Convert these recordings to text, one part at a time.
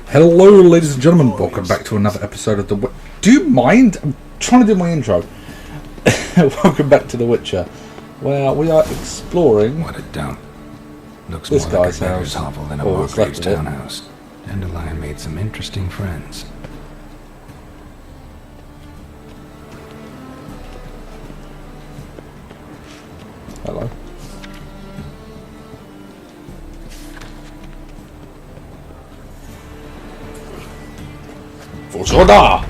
Hello, ladies and gentlemen. Welcome back to another episode of The Do you mind? I'm trying to do my intro. Welcome back to The Witcher, where we are exploring. What a dump. Looks this more like guy's a beggar's house. hovel than a What's left Margrave's of it. townhouse. Dandelion made some interesting friends. Hello. Forsoda!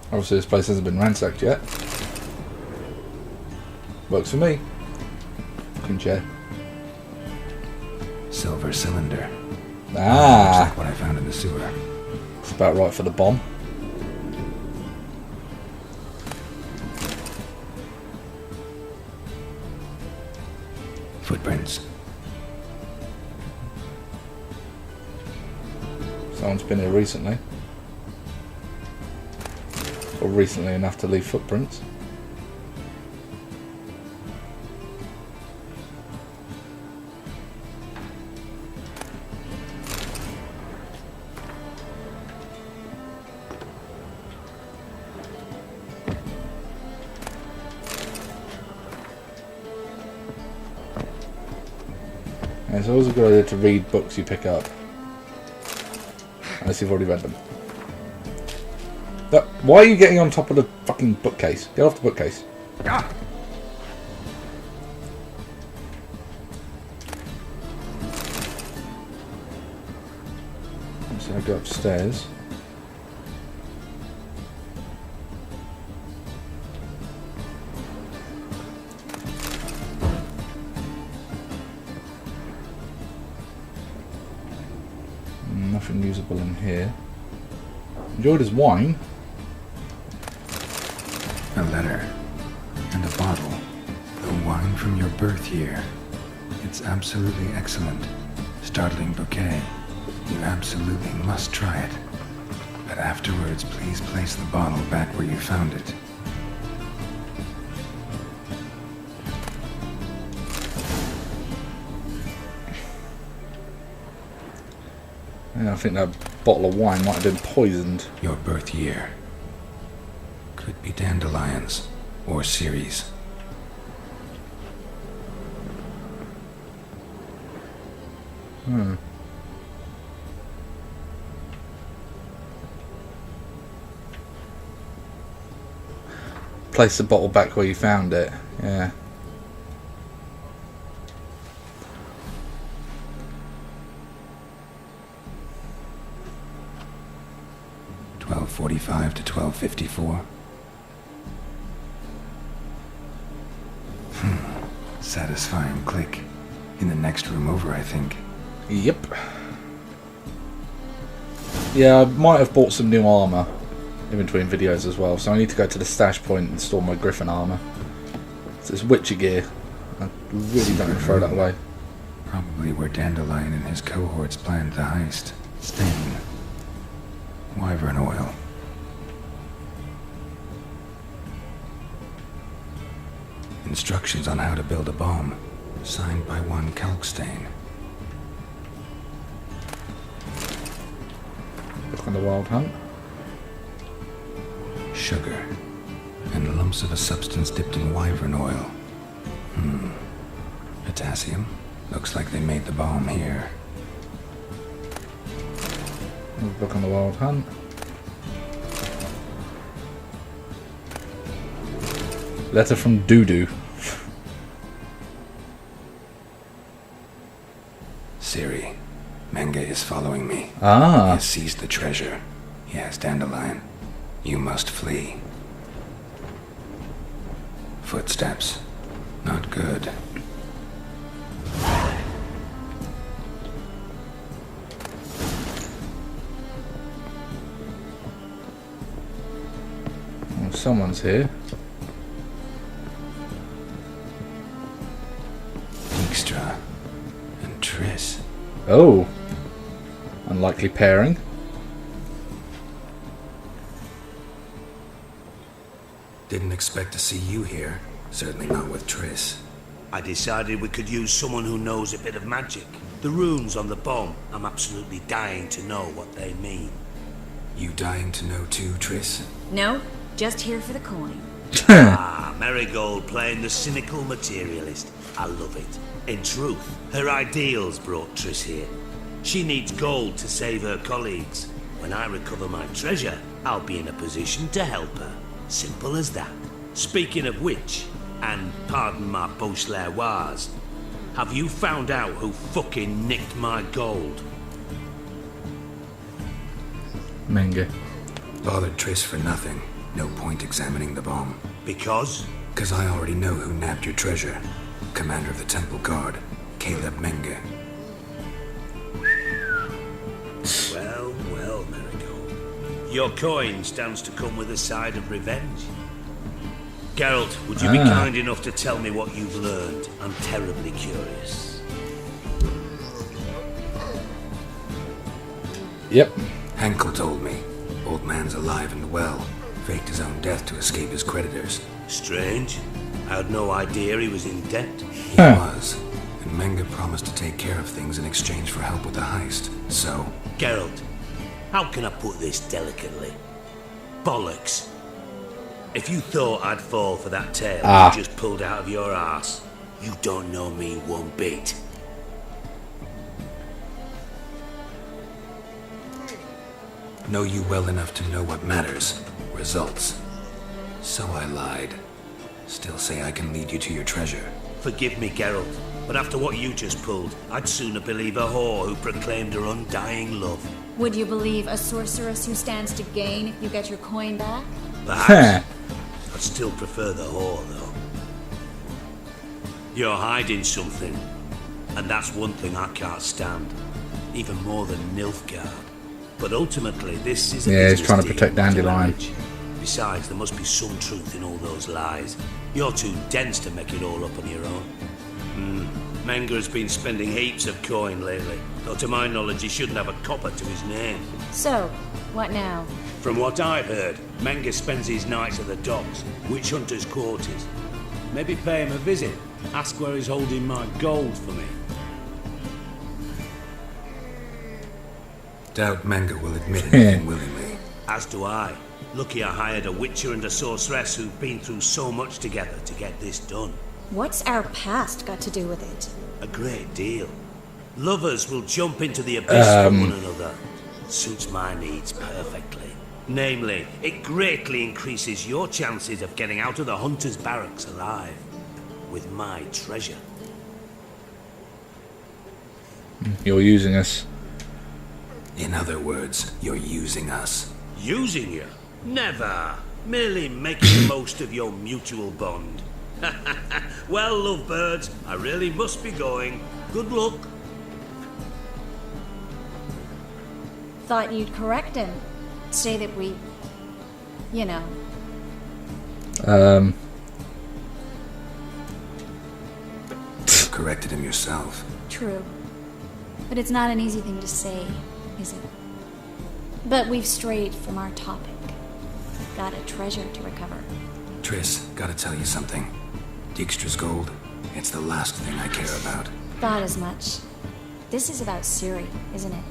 Obviously this place hasn't been ransacked yet. Works for me. Fucking chair. Silver cylinder. Looks Ah! like what I found in the sewer. It's about right for the bomb. Footprints. Someone's been here recently. Or recently enough to leave footprints. And it's always a good idea to read books you pick up. Unless you've already read them. Why are you getting on top of the fucking bookcase? Get off the bookcase. Ah! So I go upstairs. Nothing usable in here. Enjoyed his wine. A letter. And a bottle. The wine from your birth year. It's absolutely excellent. Startling bouquet. You absolutely must try it. But afterwards, please place the bottle back where you found it. Yeah, I think that bottle of wine might have been poisoned. Your birth year. Could be dandelions. Or Ceres. Place the bottle back where you found it. Yeah. $12:45 to $12:54. Satisfying click. In the next room over, I think. Yep. Yeah, I might have bought some new armour in between videos as well, so I need to go to the stash point and store my Griffin armour. So it's Witcher gear. I really don't throw that away. Probably where Dandelion and his cohorts planned the heist. Stain. Wyvern oil. Instructions on how to build a bomb. Signed by one Kalkstain. Look on the Wild Hunt. Sugar. And lumps of a substance dipped in wyvern oil. Potassium. Looks like they made the bomb here. Look on the Wild Hunt. Letter from Doodoo. Siri. Menge is following me. He Ah. has seized the treasure. He has Dandelion. You must flee. Footsteps. Not good. Well, someone's here. Dijkstra. And Triss. Oh. Unlikely pairing. Didn't expect to see you here. Certainly not with Triss. I decided we could use someone who knows a bit of magic. The runes on the bomb, I'm absolutely dying to know what they mean. You dying to know too, Triss? No, just here for the coin. Marigold playing the cynical materialist. I love it. In truth, her ideals brought Triss here. She needs gold to save her colleagues. When I recover my treasure, I'll be in a position to help her. Simple as that. Speaking of which, and pardon my Beauclervoise, have you found out who fucking nicked my gold? Menge. Bothered Triss for nothing. No point examining the bomb. Because? Because I already know who nabbed your treasure. Commander of the Temple Guard, Caleb Menge. Well, well, Marigold. Your coin stands to come with a side of revenge. Geralt, would you be kind enough to tell me what you've learned? I'm terribly curious. Yep. Henkel told me. Old man's alive and well. Faked his own death to escape his creditors. Strange. I had no idea he was in debt. He was. And Menge promised to take care of things in exchange for help with the heist. So... Geralt, how can I put this delicately? Bollocks. If you thought I'd fall for that tale you just pulled out of your arse, you don't know me one bit. Know you well enough to know what matters. Results. So I lied. Still say I can lead you to your treasure. Forgive me, Geralt, but after what you just pulled, I'd sooner believe a whore who proclaimed her undying love. Would you believe a sorceress who stands to gain if you get your coin back? Perhaps. I'd still prefer the whore, though. You're hiding something, and that's one thing I can't stand. Even more than Nilfgaard. But ultimately, this is a he's business trying to deal protect Dandelion. marriage. Besides, there must be some truth in all those lies. You're too dense to make it all up on your own. Menge has been spending heaps of coin lately, though to my knowledge he shouldn't have a copper to his name. So, what now? From what I've heard, Menge spends his nights at the docks, witch hunters' quarters. Maybe pay him a visit, ask where he's holding my gold for me. Doubt Menge will admit anything willingly. As do I. Lucky I hired a witcher and a sorceress who've been through so much together to get this done. What's our past got to do with it? A great deal. Lovers will jump into the abyss for one another. Suits my needs perfectly. Namely, it greatly increases your chances of getting out of the hunter's barracks alive. With my treasure. You're using us. In other words, you're using us. Using you? Never. Merely making the most of your mutual bond. Well, lovebirds, I really must be going. Good luck. Thought you'd correct him. Say that we... you know. Corrected him yourself. True. But it's not an easy thing to say, is it? But we've strayed from our topic. Got a treasure to recover. Triss, gotta tell you something. Dijkstra's gold, it's the last thing I care about. Thought as much. This is about Ciri, isn't it?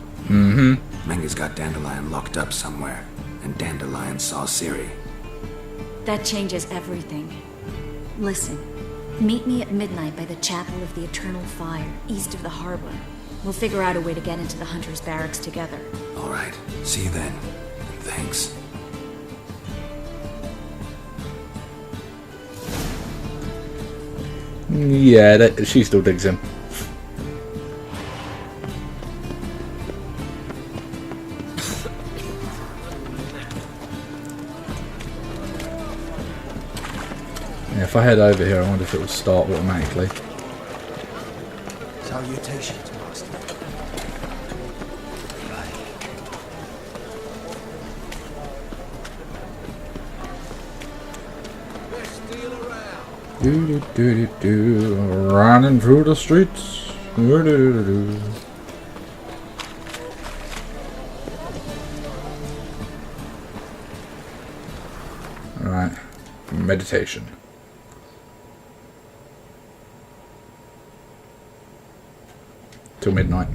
Menge's got Dandelion locked up somewhere, and Dandelion saw Ciri. That changes everything. Listen, meet me at midnight by the Chapel of the Eternal Fire, east of the harbor. We'll figure out a way to get into the Hunter's barracks together. All right, see you then. And thanks. Yeah, she still digs him. Yeah, if I head over here, I wonder if it will start automatically. Salutations, Master. Running through the streets. Alright. Meditation. Till midnight.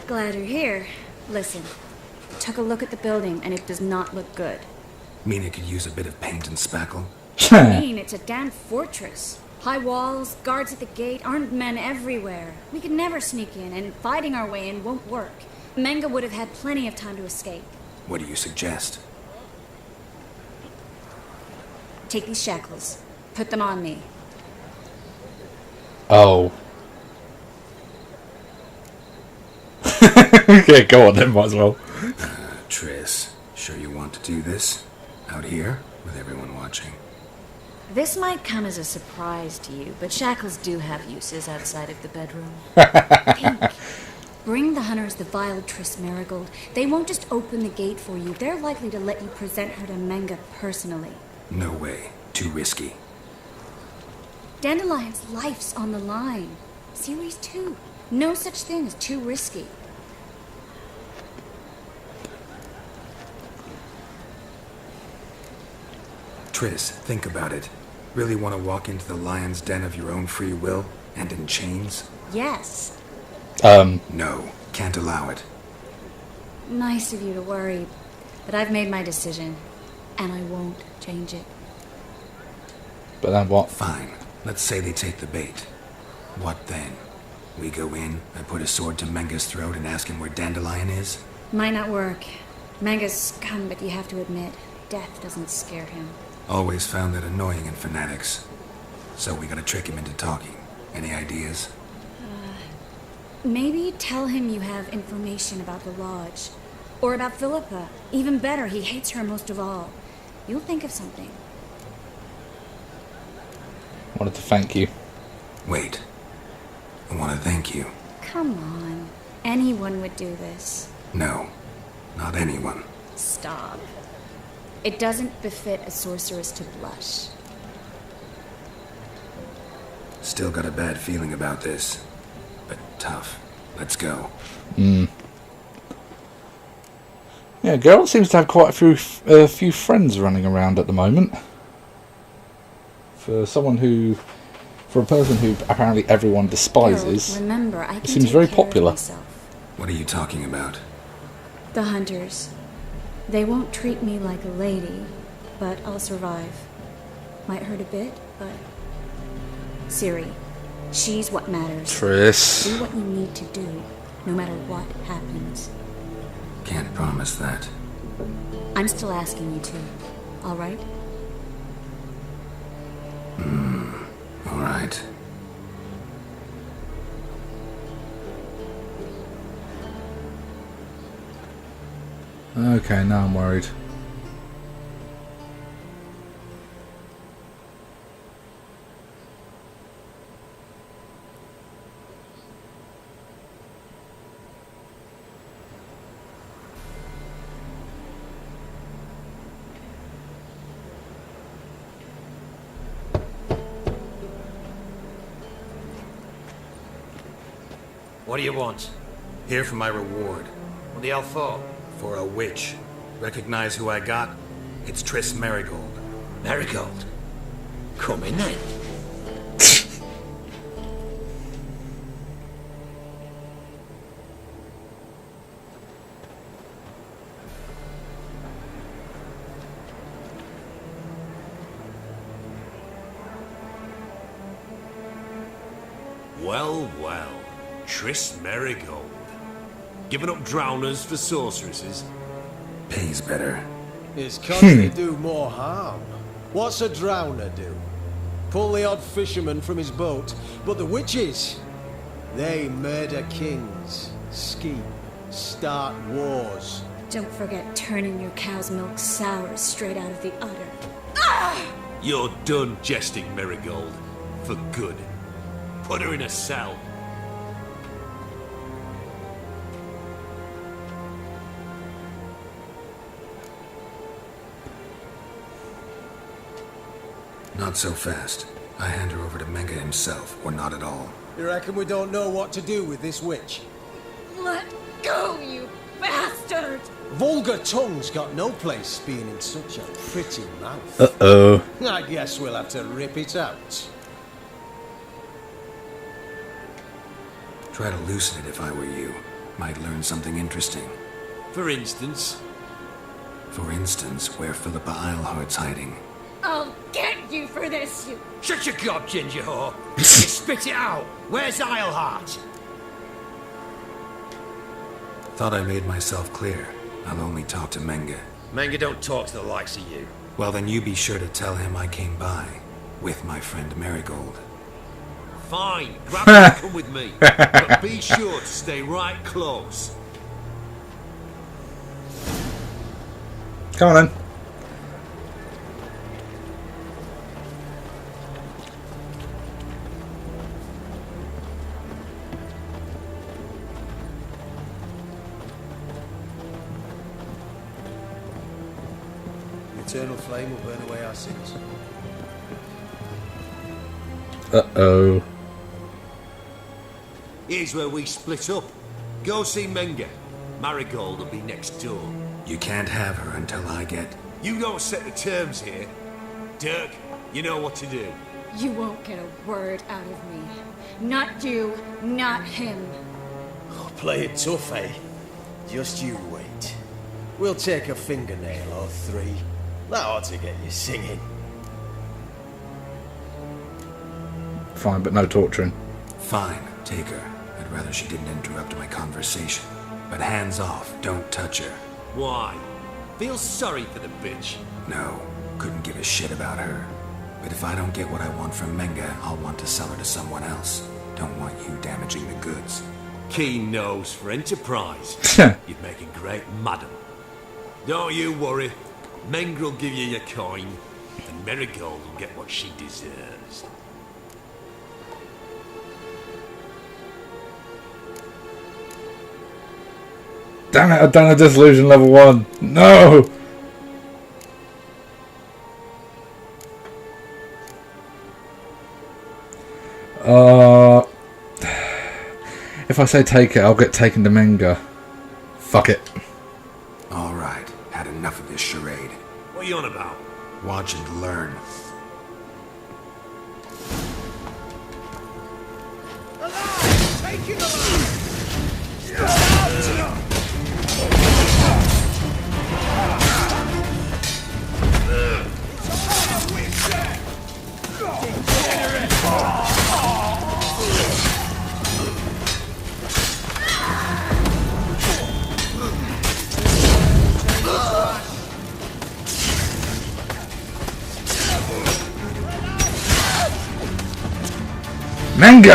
Glad you're here. Listen, took a look at the building and it does not look good. Mean it could use a bit of paint and spackle? I mean, it's a damn fortress. High walls, guards at the gate, armed men everywhere. We could never sneak in, and fighting our way in won't work. Menge would have had plenty of time to escape. What do you suggest? Take these shackles. Put them on me. Oh. Yeah, go on then, might as well. Triss, sure you want to do this? Out here, with everyone watching? This might come as a surprise to you, but shackles do have uses outside of the bedroom. Think. Bring the hunters the vile Triss Marigold. They won't just open the gate for you. They're likely to let you present her to Menge personally. No way. Too risky. Dandelion's life's on the line. Series 2. No such thing as too risky. Triss, think about it. Really want to walk into the lion's den of your own free will, and in chains? Yes. No, can't allow it. Nice of you to worry, but I've made my decision, and I won't change it. But then what? Fine. Let's say they take the bait. What then? We go in, I put a sword to Menge's throat and ask him where Dandelion is? Might not work. Menge's scum, but you have to admit, death doesn't scare him. Always found that annoying in fanatics. So we gotta trick him into talking. Any ideas? Maybe tell him you have information about the lodge. Or about Philippa. Even better, he hates her most of all. You'll think of something. Wanted to thank you. Wait. I want to thank you. Come on. Anyone would do this. No. Not anyone. Stop. It doesn't befit a sorceress to blush. Still got a bad feeling about this. But tough. Let's go. Yeah, Geralt seems to have quite a few friends running around at the moment. For a person who apparently everyone despises, Geralt, remember, I can seems take very care of popular. myself. What are you talking about? The hunters. They won't treat me like a lady, but I'll survive. Might hurt a bit, but... Ciri, she's what matters. Triss. Do what you need to do, no matter what happens. Can't promise that. I'm still asking you to, alright? All right. Okay, now I'm worried. What do you want? Here for my reward. What the hell for? For a witch. Recognize who I got? It's Triss Marigold. Marigold. Come in then. Well, well. Triss Marigold. Giving up drowners for sorceresses? Pays better. His country do more harm. What's a drowner do? Pull the odd fisherman from his boat, but the witches, they murder kings, scheme, start wars. Don't forget turning your cow's milk sour straight out of the udder. You're done jesting, Marigold. For good. Put her in a cell. Not so fast. I hand her over to Menge himself, or not at all. You reckon we don't know what to do with this witch? vulgar tongue's got no place being in such a pretty mouth. Uh-oh. I guess we'll have to rip it out. Try to loosen it if I were you. Might learn something interesting. For instance? For instance, where Philippa Eilhart's hiding. I'll get you for this, you... Shut your gob, ginger whore! You spit it out! Where's Eilhart? Thought I made myself clear. I'll only talk to Menge. Menge don't talk to the likes of you. Well, then you be sure to tell him I came by. With my friend Marigold. Fine, grab him and come with me. But be sure to stay right close. Come on then. The eternal flame will burn away our sins. Uh-oh. Here's where we split up. Go see Menge. Marigold will be next door. You can't have her until I get... You don't set the terms here. Dirk, you know what to do. You won't get a word out of me. Not you, not him. Oh, play it tough, eh? Just you wait. We'll take a fingernail or three. That ought to get you singing. Fine, but no torturing. Fine, take her. I'd rather she didn't interrupt my conversation. But hands off, don't touch her. Why? Feel sorry for the bitch. No, couldn't give a shit about her. But if I don't get what I want from Menge, I'll want to sell her to someone else. Don't want you damaging the goods. Keen nose for enterprise. You'd make a great madam. Don't you worry. Menge will give you your coin, and Marigold will get what she deserves. Damn it, I've done a disillusion level 1. No! If I say take it, I'll get taken to Menge. Fuck it. Alright, had enough of this charade. What are you on about? Watch and learn. Menge!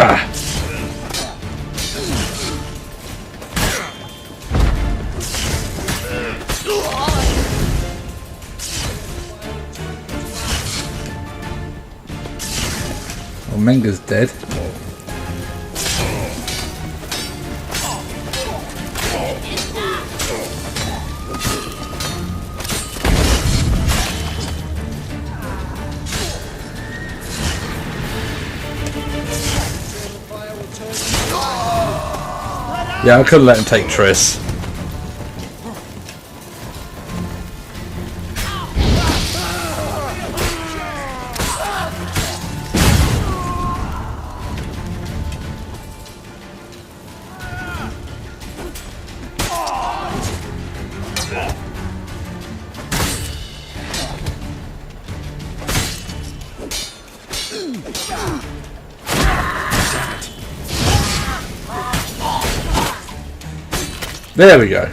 Well, Menge's dead. Yeah, I couldn't let him take Triss. There we go.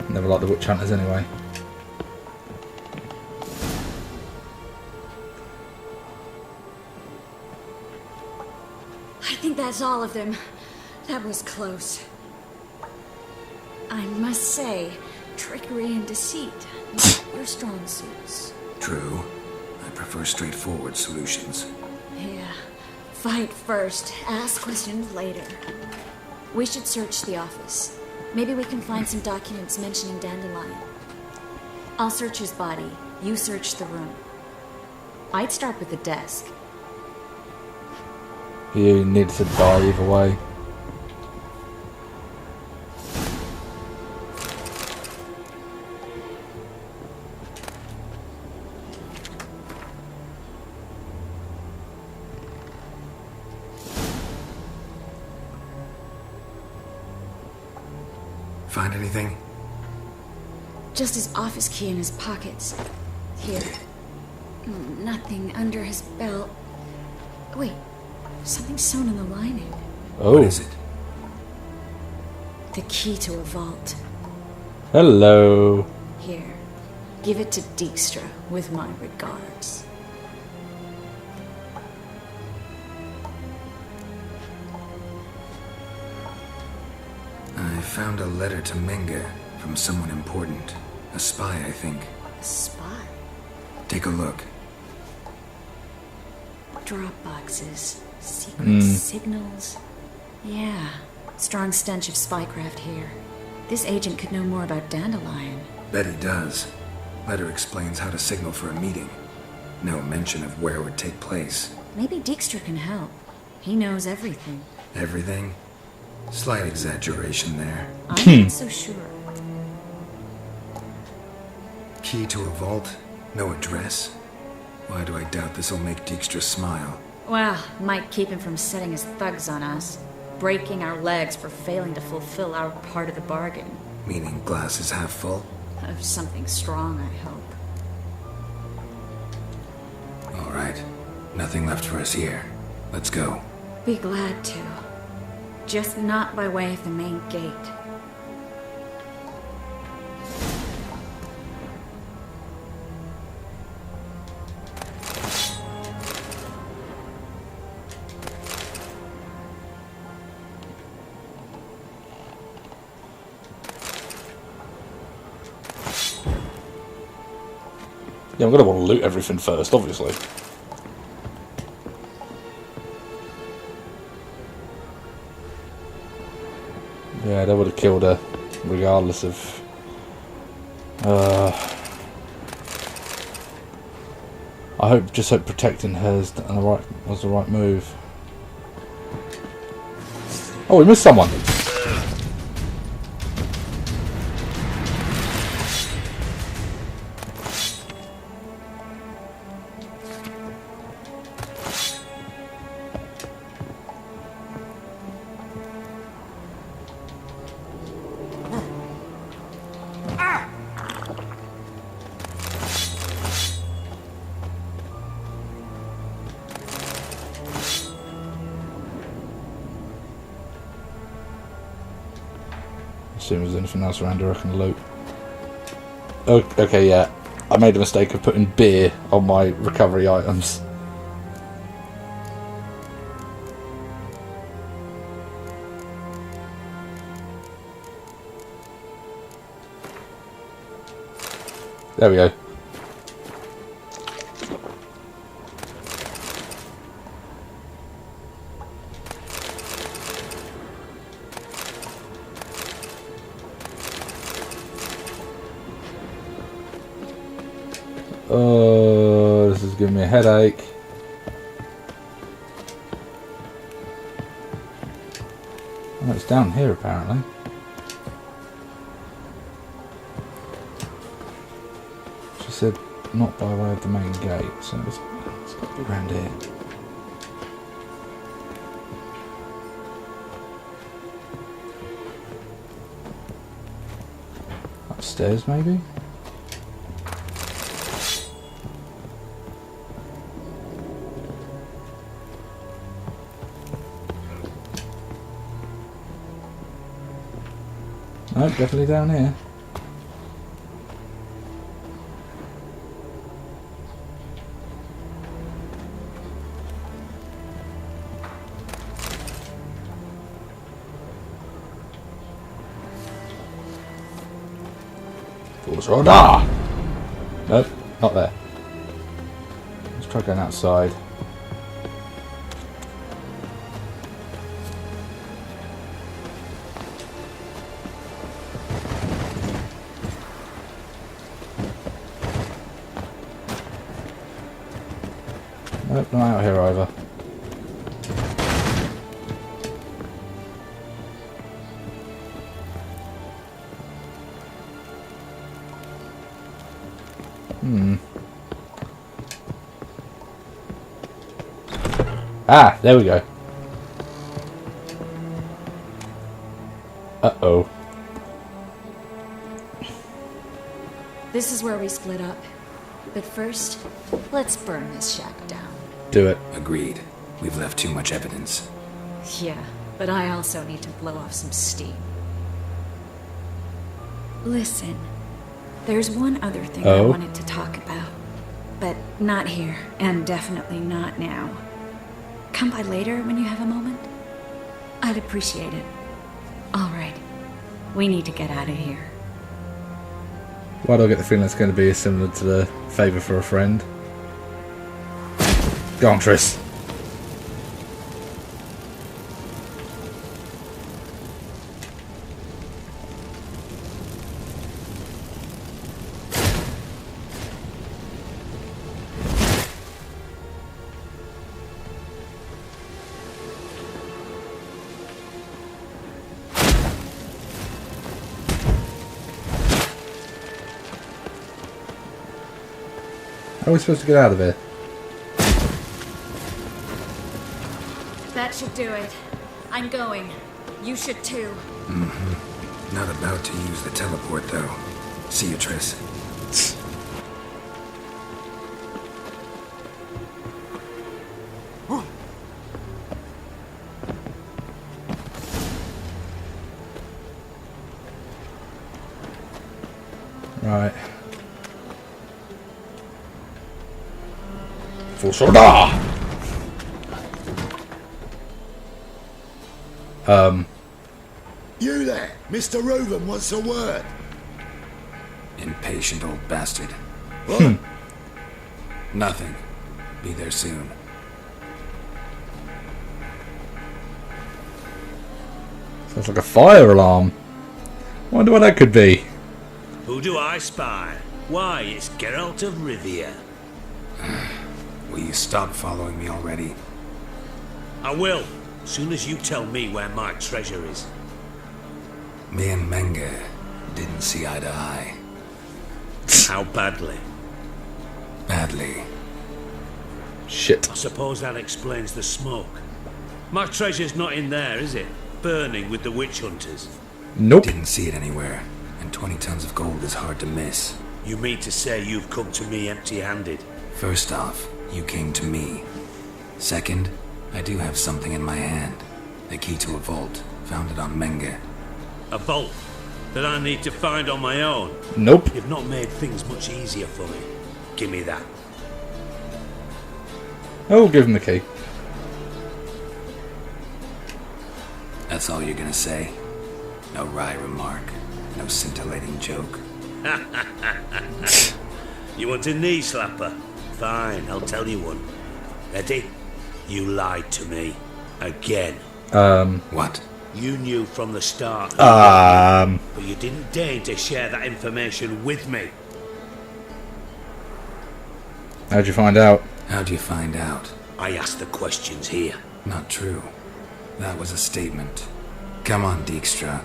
Never liked the witch hunters anyway. I think that's all of them. That was close. I must say, trickery and deceit, not your strong suits. True. I prefer straightforward solutions. Yeah. Fight first, ask questions later. We should search the office. Maybe we can find some documents mentioning Dandelion. I'll search his body. You search the room. I'd start with the desk. You need to die either way. Find anything? Just his office key in his pockets. Here. Nothing under his belt. Wait, something sewn in the lining. Oh. What is it? The key to a vault. Hello. Here. Give it to Dijkstra with my regards. I found a letter to Menge from someone important. A spy, I think. A spy? Take a look. Drop boxes. Secret signals. Yeah. Strong stench of spycraft here. This agent could know more about Dandelion. Bet he does. Letter explains how to signal for a meeting. No mention of where it would take place. Maybe Dijkstra can help. He knows everything. Everything? Slight exaggeration there. I'm not so sure. Key to a vault? No address? Why do I doubt this'll make Dijkstra smile? Well, might keep him from setting his thugs on us. Breaking our legs for failing to fulfill our part of the bargain. Meaning glass is half full? Of something strong, I hope. All right. Nothing left for us here. Let's go. Be glad to. Just not by way of the main gate. Yeah, I'm gonna want to loot everything first, obviously. Yeah, they would have killed her, regardless of. Just hope protecting her was the right move. Oh, we missed someone. See if there's anything else around here I can loot. Oh, okay, yeah. I made a mistake of putting beer on my recovery items. There we go. Oh, this is giving me a headache. Oh, it's down here apparently. She said not by way of the main gate, so it's got to be around here. Upstairs maybe? No, definitely down here. Force radar! Nope, not there. Let's try going outside. Nope, not out here either. Ah, there we go. Uh-oh. This is where we split up. But first, let's burn this shack down. Do it. Agreed. We've left too much evidence. Yeah, but I also need to blow off some steam. Listen, there's one other thing I wanted to talk about. But not here, and definitely not now. Come by later when you have a moment. I'd appreciate it. All right, we need to get out of here. Why do I get the feeling it's going to be similar to the favour for a friend? Go on, Triss. How are we supposed to get out of here? That should do it. I'm going. You should too. Not about to use the teleport, though. See you, Triss. Right. Full shoulder! You there, Mr. Reuben wants a word. Impatient old bastard. What? Nothing. Be there soon. Sounds like a fire alarm. Wonder what that could be. Who do I spy? Why, it's Geralt of Rivia. Will you stop following me already? I will, as soon as you tell me where my treasure is. Me and Menge didn't see eye to eye. How badly? Badly. Shit. I suppose that explains the smoke. My treasure's not in there, is it? Burning with the witch hunters. Nope. Didn't see it anywhere, and 20 tons of gold is hard to miss. You mean to say you've come to me empty-handed? First off, you came to me. Second, I do have something in my hand. The key to a vault, found it on Menge. A vault that I need to find on my own? Nope. You've not made things much easier for me. Give me that. Oh, give him the key. That's all you're gonna say? No wry remark, no scintillating joke. You want a knee slapper? Fine, I'll tell you one. Ready? You lied to me. Again. What? You knew from the start. Um. But you didn't deign to share that information with me. How'd you find out? How'd you find out? I asked the questions here. Not true. That was a statement. Come on, Dijkstra.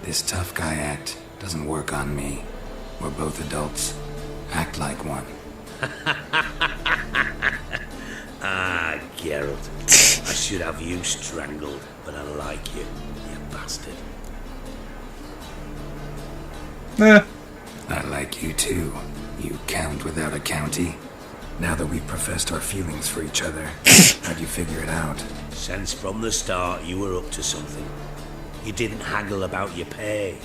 This tough guy act doesn't work on me. We're both adults. Act like one. Ah, Geralt. I should have you strangled, but I like you, you bastard. Nah. I like you too, you count without a county. Now that we've professed our feelings for each other, how'd you figure it out? Since from the start you were up to something. You didn't haggle about your pay.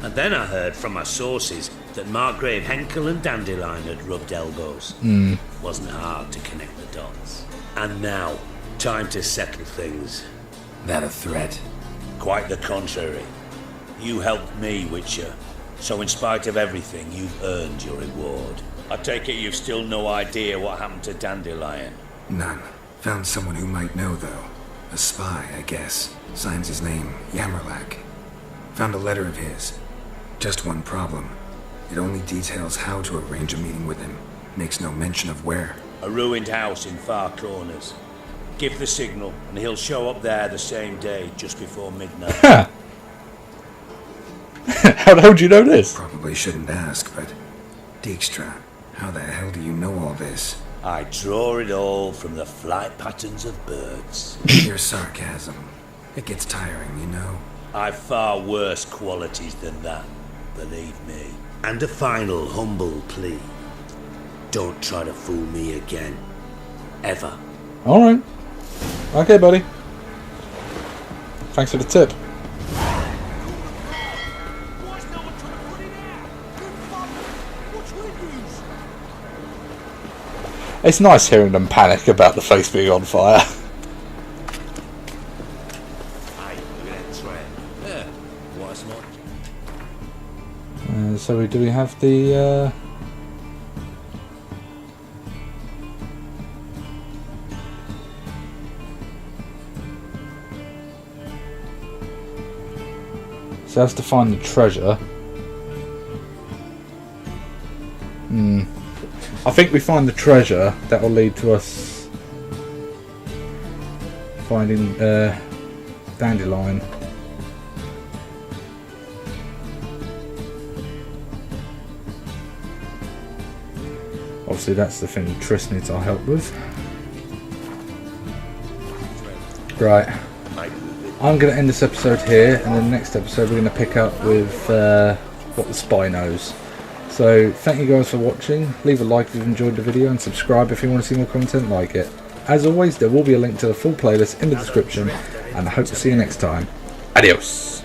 And then I heard from my sources that Margrave Henkel and Dandelion had rubbed elbows. Wasn't hard to connect the dots. And now, time to settle things. That a threat? Quite the contrary. You helped me, Witcher. So in spite of everything, you've earned your reward. I take it you've still no idea what happened to Dandelion. None. Found someone who might know, though. A spy, I guess. Signs his name, Yamerlak. Found a letter of his. Just one problem. It only details how to arrange a meeting with him. Makes no mention of where. A ruined house in far corners. Give the signal, and he'll show up there the same day, just before midnight. How the hell do you know this? Probably shouldn't ask, but Dijkstra, how the hell do you know all this? I draw it all from the flight patterns of birds. Your sarcasm. It gets tiring, you know. I've far worse qualities than that, believe me. And a final humble plea. Don't try to fool me again. Ever. Alright. Okay, buddy. Thanks for the tip. It's nice hearing them panic about the place being on fire. So do we have the... So that's to find the treasure. I think we find the treasure. That will lead to us finding Dandelion. Obviously that's the thing Triss needs our help with. Right. I'm going to end this episode here, and then the next episode we're going to pick up with what the spy knows. So thank you guys for watching. Leave a like if you've enjoyed the video, and subscribe if you want to see more content like it. As always, there will be a link to the full playlist in the description, and I hope to see you next time. Adios!